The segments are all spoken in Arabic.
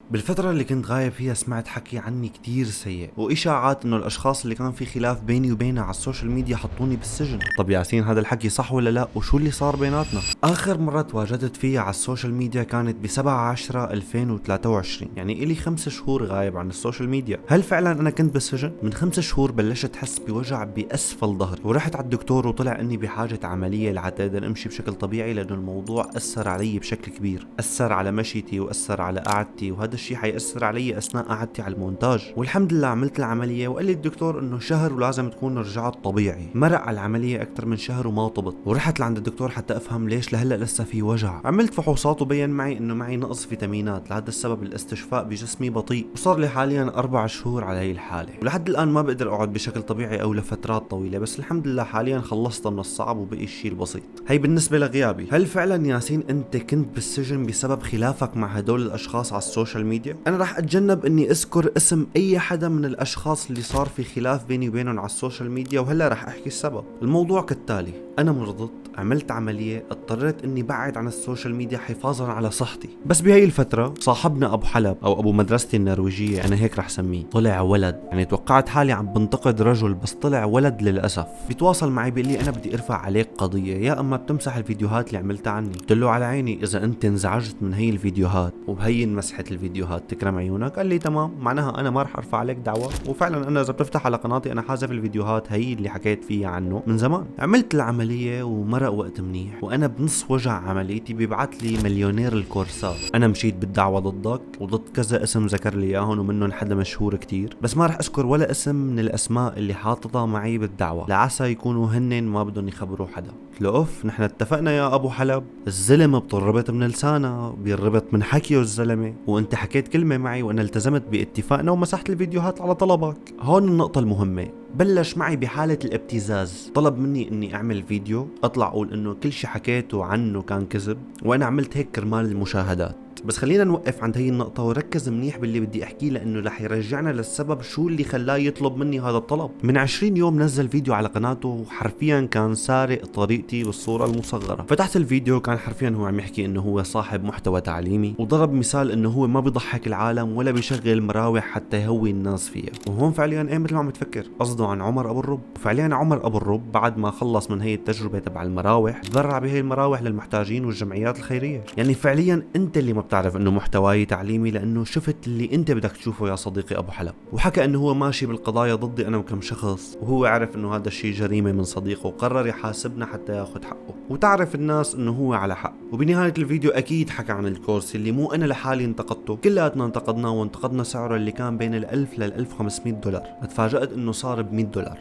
بالفترة اللي كنت غايب فيها سمعت حكي عني كتير سيء وإشاعات إنه الأشخاص اللي كان في خلاف بيني وبينها على السوشيال ميديا حطوني بالسجن. طب ياسين، هذا الحكي صح ولا لا؟ وشو اللي صار بيناتنا؟ آخر مرة تواجدت فيها على السوشيال ميديا كانت ب7/10/2023، يعني إلي 5 شهور غايب عن السوشيال ميديا. هل فعلا أنا كنت بالسجن؟ من 5 شهور بلشت أحس بوجع بأسفل ظهري ورحت على الدكتور وطلع إني بحاجة عملية لحتى أقدر أمشي بشكل طبيعي، لأنه الموضوع أثر علي بشكل كبير، أثر على مشيتي وأثر على قعدتي، وهذا الشيء حيأثر علي اثناء قعدتي على المونتاج. والحمد لله عملت العمليه وقال لي الدكتور انه شهر ولازم تكون رجعت طبيعي. مرق على العمليه اكثر من شهر وما طبت، ورحت لعند الدكتور حتى افهم ليش لهلا لسه في وجع. عملت فحوصات وبين معي انه معي نقص فيتامينات، لهذا السبب الاستشفاء بجسمي بطيء، وصار لي حاليا 4 شهور على هي الحاله، ولحد الان ما بقدر اقعد بشكل طبيعي او لفترات طويله، بس الحمد لله حاليا خلصت من الصعب وبقي الشيء البسيط. هي بالنسبه لغيابي. هل فعلا ياسين انت كنت بالسجن بسبب خلافك مع هدول الاشخاص على السوشيال ميديا؟ انا راح اتجنب اني اذكر اسم اي حدا من الاشخاص اللي صار في خلاف بيني وبينهم على السوشيال ميديا، وهلا راح احكي السبب. الموضوع كالتالي: انا مرضت، عملت عملية، اضطريت اني بعد عن السوشيال ميديا حفاظا على صحتي. بس بهي الفترة صاحبنا ابو حلب او ابو مدرستي النرويجية، انا هيك رح سميه، طلع ولد. يعني توقعت حالي عم بنتقد رجل، بس طلع ولد للاسف. بيتواصل معي بيقول لي انا بدي ارفع عليك قضية، يا اما بتمسح الفيديوهات اللي عملتها عني. قلت له على عيني، اذا انت انزعجت من هي الفيديوهات وبهين مسحة الفيديوهات تكرم عيونك. قال لي تمام، معناها انا ما رح ارفع عليك دعوة. وفعلا انا اذا بتفتح على قناتي انا حازف الفيديوهات هي اللي حكيت فيها عنه من زمان. عملت العملية ومرق وقت منيح، وانا بنص وجع عمليتي بيبعت لي مليونير الكورسات: انا مشيت بالدعوة ضدك وضد كذا اسم ذكر لي اياهم، ومنهم حدا مشهور كتير، بس ما رح اذكر ولا اسم من الاسماء اللي حاططها معي بالدعوة، لعسى يكونوا هن ما بدهم يخبروا حدا. قلت له اوف، نحن اتفقنا يا ابو حلب، الزلمة بتنربط من لسانه، بينربط من حكيه الزلمة، وانت حكيت كلمة معي وانا التزمت باتفاقنا ومسحت الفيديوهات على طلبك. هون النقطة المهمة. بلش معي بحالة الابتزاز، طلب مني اني اعمل فيديو اطلع اقول انه كل شي حكيته عنه كان كذب، وانا عملت هيك كرمال المشاهدات. بس خلينا نوقف عند هي النقطة وركز منيح باللي بدي احكيه، لانه رح يرجعنا للسبب شو اللي خلاه يطلب مني هذا الطلب. من 20 يوم نزل فيديو على قناته وحرفيا كان سارق طريقتي بالصورة المصغرة. فتحت الفيديو كان حرفيا هو عم يحكي انه هو صاحب محتوى تعليمي، وضرب مثال انه هو ما بيضحك العالم ولا بيشغل مراوح حتى يهوي الناس فيها. وهون فعليا ايه، مثل ما عم تفكر، قصده عن عمر ابو الرب. وفعليا عمر ابو الرب بعد ما خلص من هي التجربة تبع المراوح تبرع بهي المراوح للمحتاجين والجمعيات الخيرية. يعني فعليا انت اللي ما بتعرف انه محتواي تعليمي، لانه شفت اللي انت بدك تشوفه يا صديقي ابو حلب. وحكى انه هو ماشي بالقضايا ضدي انا وكم شخص، وهو عرف انه هذا الشيء جريمة من صديقه وقرر يحاسبنا حتى ياخذ حقه، وتعرف الناس انه هو على حق. وبنهاية الفيديو اكيد حكى عن الكورس اللي مو انا لحالي انتقدته، كلياتنا انتقدناه، وانتقدنا سعره اللي كان بين ال1000 لل1500 دولار. اتفاجأت انه صار ب$100.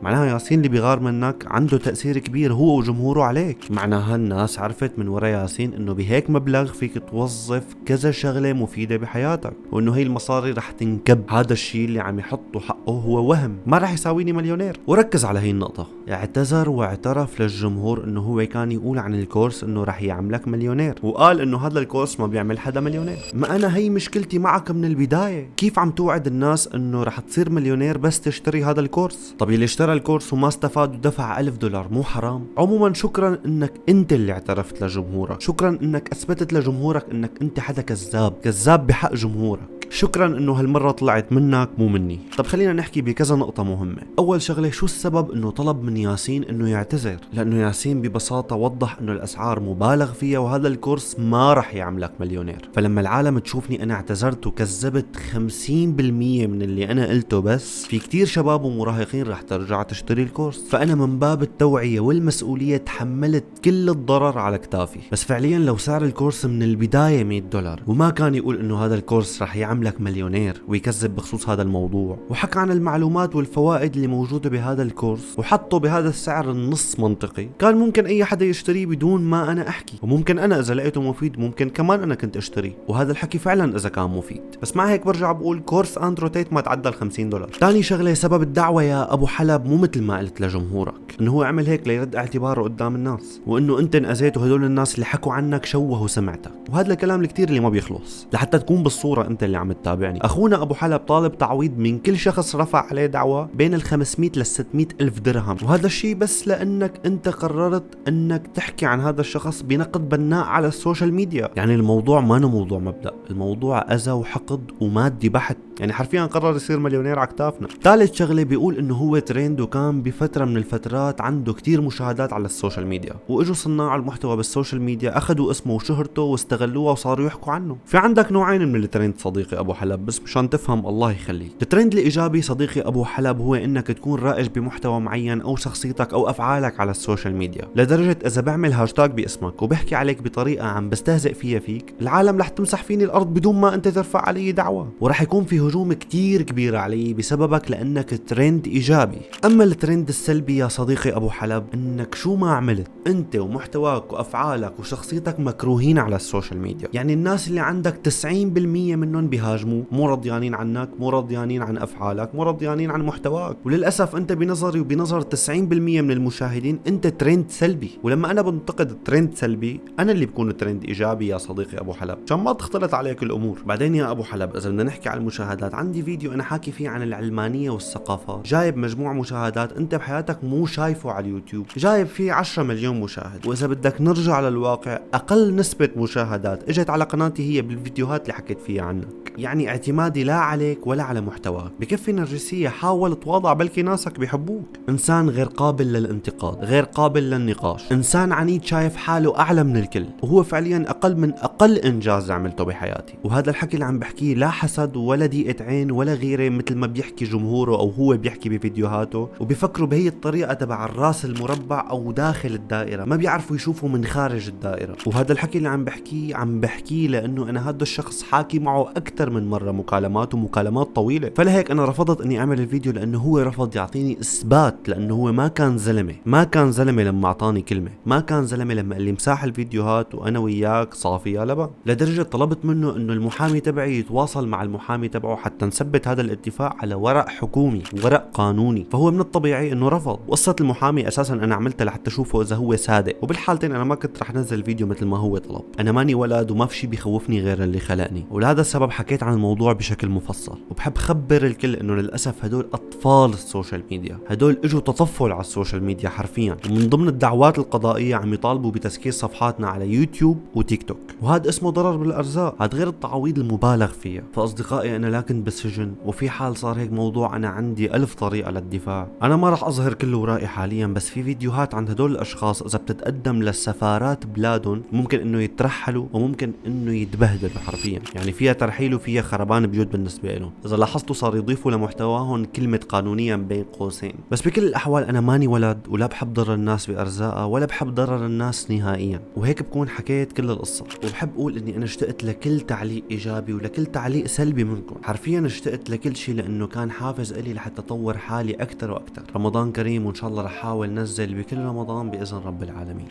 معناها ياسين اللي بيغار منك عنده تأثير كبير هو وجمهوره عليك. معناها الناس عرفت من ورا ياسين انه بهيك مبلغ فيك توظف كذا شغلة مفيدة بحياتك، وانه هي المصاري رح تنكب. هذا الشيء اللي عم يحطه حقه هو وهم، ما رح يساويني مليونير. وركز على هي النقطة، اعتذر واعترف للجمهور انه هو كان يقول عن الكورس انه رح يعملك مليونير، وقال انه هذا الكورس ما بيعمل حدا مليونير. ما انا هي مشكلتي معك من البداية، كيف عم توعد الناس انه رح تصير مليونير بس تشتري هذا الكورس؟ طب اللي اشترى الكورس وما استفاد ودفع $1000 مو حرام؟ عموما شكرا انك انت اللي اعترفت لجمهورك، شكرا انك اثبتت لجمهورك انك انت حدا كذاب بحق جمهورك. شكرا انه هالمرة طلعت منك مو مني. طب خلينا نحكي بكذا نقطة مهمة. اول شغلة، شو السبب انه طلب من ياسين انه يعتذر؟ لانه ياسين ببساطة وضح انه الاسعار مبالغ فيها وهذا الكورس ما رح يعملك مليونير. فلما العالم تشوفني انا اعتذرت وكذبت 50% من اللي انا قلته، بس في كتير شباب ومراهقين رح ترجع تشتري الكورس. فانا من باب التوعية والمسؤولية تحملت كل الضرر على كتافي. بس فعليا لو سعر الكورس من البداية $100 وما كان يقول انه هذا الكورس رح يعملك مليونير ويكذب بخصوص هذا الموضوع، وحكى عن المعلومات والفوائد اللي موجودة بهذا الكورس وحطه بهذا السعر النص منطقي، كان ممكن اي حدا يشتريه بدون ما انا احكي. وممكن انا اذا لقيته مفيد ممكن كمان انا كنت اشتريه، وهذا الحكي فعلا اذا كان مفيد. بس مع هيك برجع بقول كورس اندروتيت ما تعدى $50. ثاني شغلة، سبب الدعوة يا ابو حلب مو مثل ما قلت لجمهورك، انه هو عمل هيك ليرد اعتباره قدام الناس، وانه انت انأذيت وهدول الناس اللي حكوا عنك شوهوا سمعتك، وهذا الكلام الكتير اللي ما بيخلص، لحتى تكون بالصورة انت اللي عم تتابعني. اخونا ابو حلب طالب تعويض من كل شخص رفع عليه دعوة بين ال 500 لل 600 الف درهم، وهذا الشيء بس لانك انت قررت انك تحكي عن هذا الشخص بنقد بناء على السوشيال ميديا. يعني الموضوع ما هو موضوع مبدأ، الموضوع اذى وحقد ومادي بحت، يعني حرفيا قرر يصير مليونير على كتافنا. ثالث شغله بيقول انه هو ترند وكان بفتره من الفترات عنده كتير مشاهدات على السوشيال ميديا، واجوا صناع المحتوى بالسوشيال ميديا اخذوا اسمه وشهرته واستغلوها وصاروا يحكوا عنه. في عندك نوعين من الترند صديقي ابو حلب، بس مشان تفهم الله يخليك. الترند الايجابي صديقي ابو حلب هو انك تكون رائج بمحتوى معين او شخصيتك او افعالك على السوشيال ميديا، لدرجه اذا بعمل هاشتاج باسمك وبحكي عليك بطريقه عم بستهزئ فيك، العالم رح تمسح فيني الارض بدون ما انت ترفع علي دعوه، ورح يكون في هجوم كتير كبير علي بسببك لانك ترند ايجابي. اما الترند السلبي يا صديقي ابو حلب، انك شو ما عملت انت ومحتواك وافعالك وشخصيتك مكروهين على السوشيال ميديا. يعني الناس اللي عندك 90% منهم بيهاجموا، مو رضيانين عنك، مو رضيانين عن افعالك، مو رضيانين عن محتواك، وللاسف انت بنظري وبنظر 90% من المشاهدين انت ترند سلبي. ولما انا بنتقد ترند سلبي، انا اللي بكون ترند ايجابي يا صديقي ابو حلب، عشان ما تختلط عليك الامور. بعدين يا ابو حلب اذا بدنا نحكي عن المشاهدات، عندي فيديو انا حاكي فيه عن العلمانيه والثقافات، جايب مجموع مشاهدات انت بحياتك مو شايفه على اليوتيوب، جايب فيه 10 مليون مشاهد. واذا بدك نرجع للواقع، اقل نسبه مشاهدات اجت على قناتي هي بالفيديوهات اللي حكيت فيها عنك. يعني اعتمادي لا عليك ولا على محتواك. بكفي نرجسيه، حاول تواضع بلكي ناسك بيحبوك. انسان غير قابل للانتقاد، غير قابل للنقاش، انسان عنيد شايف حاله اعلى من الكل، وهو فعليا اقل من اقل انجاز عملته بحياتي. وهذا الحكي اللي عم بحكيه لا حسد ولا ضيقة عين ولا غيره، مثل ما بيحكي جمهوره او هو بيحكي بفيديوهاته، وبيفكروا بهي الطريقه تبع الراس المربع او داخل الدائره، ما بيعرفوا يشوفوا من خارج الدائره. وهذا الحكي اللي عم بحكيه لانه انا هذا الشخص حاكي معه اكثر من مره مكالمات ومكالمات طويله، فلهيك انا رفضت اني اعمل الفيديو، لانه هو رفض يعطيني اثبات، لانه هو ما كان زلمه لما اعطاني كلمه، ما كان زلمه لما قال لي مساح الفيديوهات وانا وياك صافي يا لبا. لدرجه طلبت منه انه المحامي تبعي يتواصل مع المحامي تبعه حتى نثبت هذا الاتفاق على ورق حكومي، ورق قانوني، فهو من الطبيعي انه رفض. وقصه المحامي اساسا انا عملتها لحتى اشوفه اذا هو صادق، وبالحالتين انا ما كنت رح نزل الفيديو مثل ما هو طلب. انا ماني ولد وما في شيء بيخوفني غير اللي خلقني، ولهذا السبب حكيت عن الموضوع بشكل مفصل. وبحب خبر الكل انه للاسف هدول اطفال السوشيال ميديا، هدول اجوا تطفل على السوشيال ميديا حرفيا، ومن ضمن الدعوات القضائيه عم يطالبوا بتسكير صفحاتنا على يوتيوب وتيك توك، وهذا اسمه ضرر بالارزاق، هذا غير التعويض المبالغ فيها. فاصدقائي انا لا كنت بالسجن، وفي حال صار هيك موضوع انا عندي 1000 طريقه للدفاع. انا ما راح اظهر كل ورائي حاليا، بس في فيديوهات عن هدول الاشخاص اذا بتتقدم للسفارات بلادهم ممكن انه يترحلوا وممكن انه يتبهدلوا حرفيا، يعني فيها ترحيل وفيها خربان بيوت بالنسبه لهم. اذا لاحظتوا صار يضيفوا لمحتواهم كلمه قانونيا بين قوسين. بس بكل الاحوال انا ماني ولد، ولا بحب ضرر الناس بارزاقها، ولا بحب ضرر الناس نهائيا، وهيك بكون حكيت كل القصه. وبحب اقول اني انا اشتقت لكل تعليق ايجابي ولكل تعليق سلبي منكم، حرفيا اشتقت لكل شيء، لانه كان حافز الي لحتى اطور حالي اكثر واكثر. رمضان كريم، وان شاء الله رح احاول نزل بكل رمضان باذن رب العالمين.